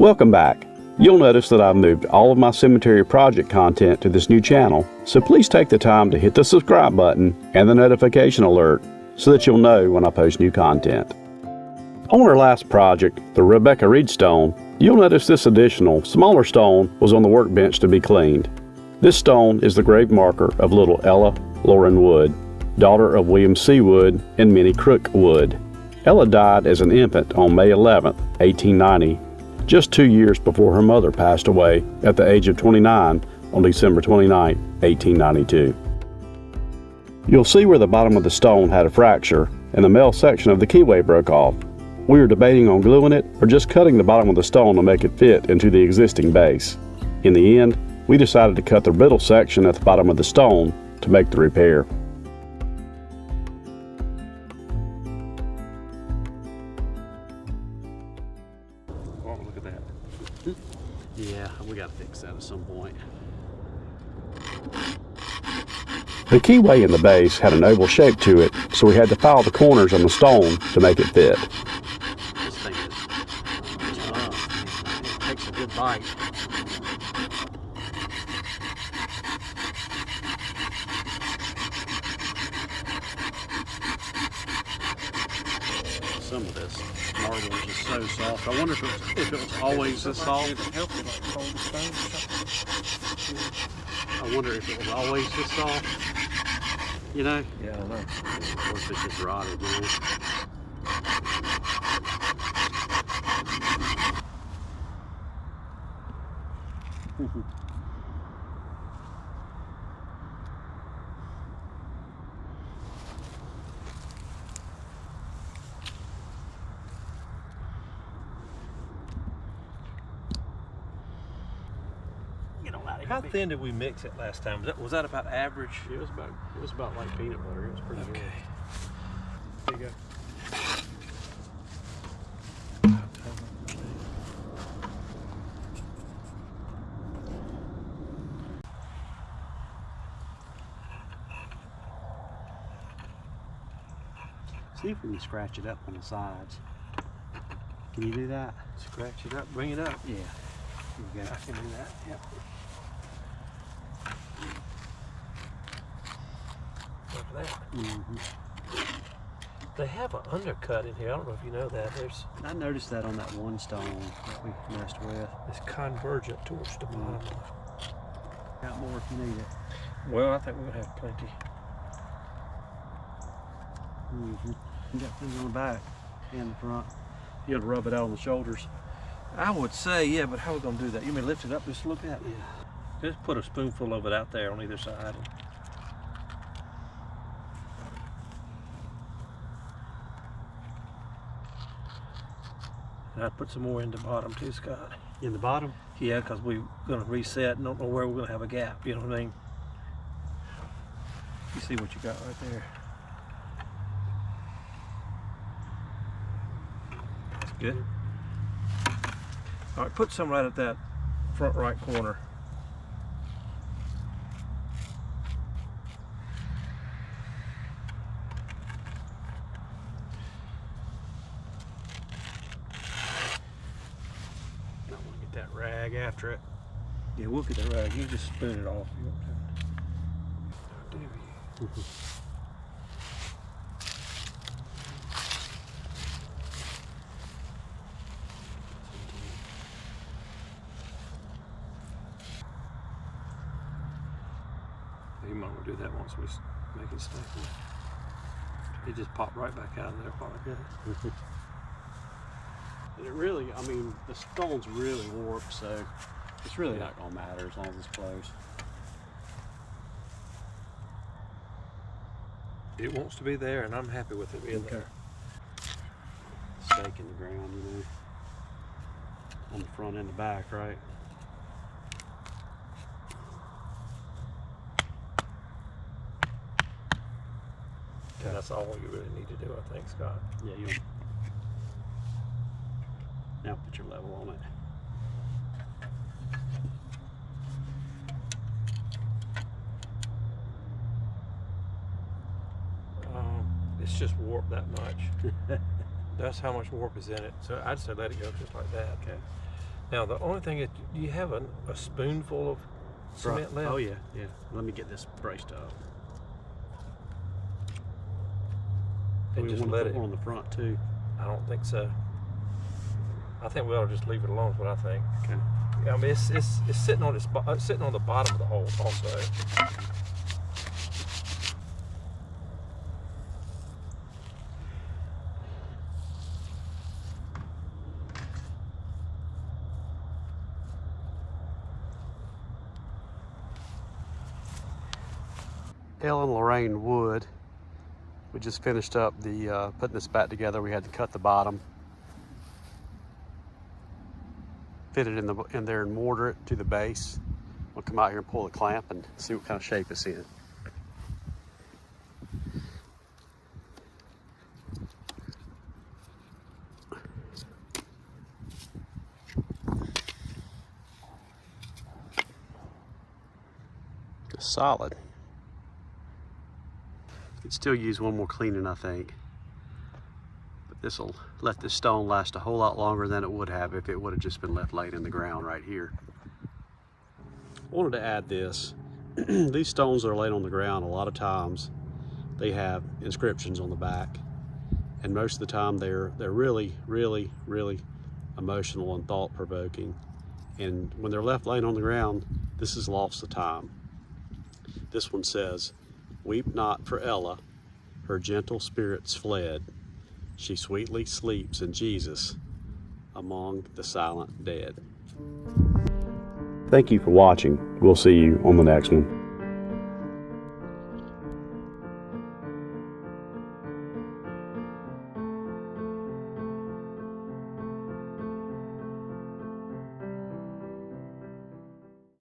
Welcome back. You'll notice that I've moved all of my cemetery project content to this new channel, so please take the time to hit the subscribe button and the notification alert so that you'll know when I post new content. On our last project, the Rebecca Reid stone, you'll notice this additional, smaller stone was on the workbench to be cleaned. This stone is the grave marker of little Ella Lorena Wood, daughter of William C. Wood and Minnie Crook Wood. Ella died as an infant on May 11, 1890, just 2 years before her mother passed away at the age of 29 on December 29, 1892. You'll see where the bottom of the stone had a fracture and the male section of the keyway broke off. We were debating on gluing it or just cutting the bottom of the stone to make it fit into the existing base. In the end, we decided to cut the brittle section at the bottom of the stone to make the repair. Oh, look at that. Yeah, we got to fix that at some point. The keyway in the base had an oval shape to it, so we had to file the corners on the stone to make it fit. This thing is tough. It takes a good bite. Some of this marble is just so soft. I wonder if it was always this soft. I wonder if it was always this soft. You know? Yeah, I don't know. Of course, it's just rotted, you know? How thin did we mix it last time? Was that about average? It was about like peanut butter. It was pretty good. There you go. See if we can scratch it up on the sides. Can you do that? Scratch it up, bring it up. Yeah. You I can do that. Yep. Look at that. Mm-hmm. They have an undercut in here. I don't know if you know that. I noticed that on that one stone that we messed with. It's convergent towards the bottom. Got more if you need it. Well, I think we're gonna have plenty. Mm-hmm. You got things on the back and the front. You got to rub it out on the shoulders. I would say, yeah, but how are we gonna do that? You may lift it up just a little bit? Yeah. Just put a spoonful of it out there on either side. And I'd put some more in the bottom too, Scott. In the bottom? Yeah, because we're gonna reset and don't know where we're gonna have a gap, you know what I mean? You see what you got right there. That's good. All right, put some right at that front right corner. I want to get that rag after it. Yeah, we'll get that rag. You just spoon it off. You want to. How dare you? You might want to do that once we make it stick. It just popped right back out of there, like that. And it really, I mean, the stone's really warped, so it's really not going to matter as long as it's close. It wants to be there, and I'm happy with it being there. Stake in the ground, you know, on the front and the back, right? And that's all you really need to do, I think, Scott. Yeah, you now put your level on it. It's just warped that much. That's how much warp is in it. So I'd say let it go just like that. Okay. Now the only thing is, do you have a spoonful of cement left? Oh yeah, yeah. Let me get this braced up. And We just want to let put it. one on the front too. I don't think so. I think we ought to just leave it alone. Is what I think. Okay. Yeah, I mean it's sitting on it's sitting on the bottom of the hole also. Ella Lorena Wood. We just finished up the putting this back together. We had to cut the bottom, fit it in there and mortar it to the base. We'll come out here and pull the clamp and see what kind of shape it's in. It's solid. Could still use one more cleaning, I think. But this will let this stone last a whole lot longer than it would have if it would have just been left laid in the ground right here. I wanted to add this. These stones that are laid on the ground, a lot of times they have inscriptions on the back, and most of the time they're really, really, really emotional and thought-provoking. And when they're left laying on the ground, this is lost to time. This one says, "Weep not for Ella, her gentle spirits fled. She sweetly sleeps in Jesus among the silent dead." Thank you for watching. We'll see you on the next one.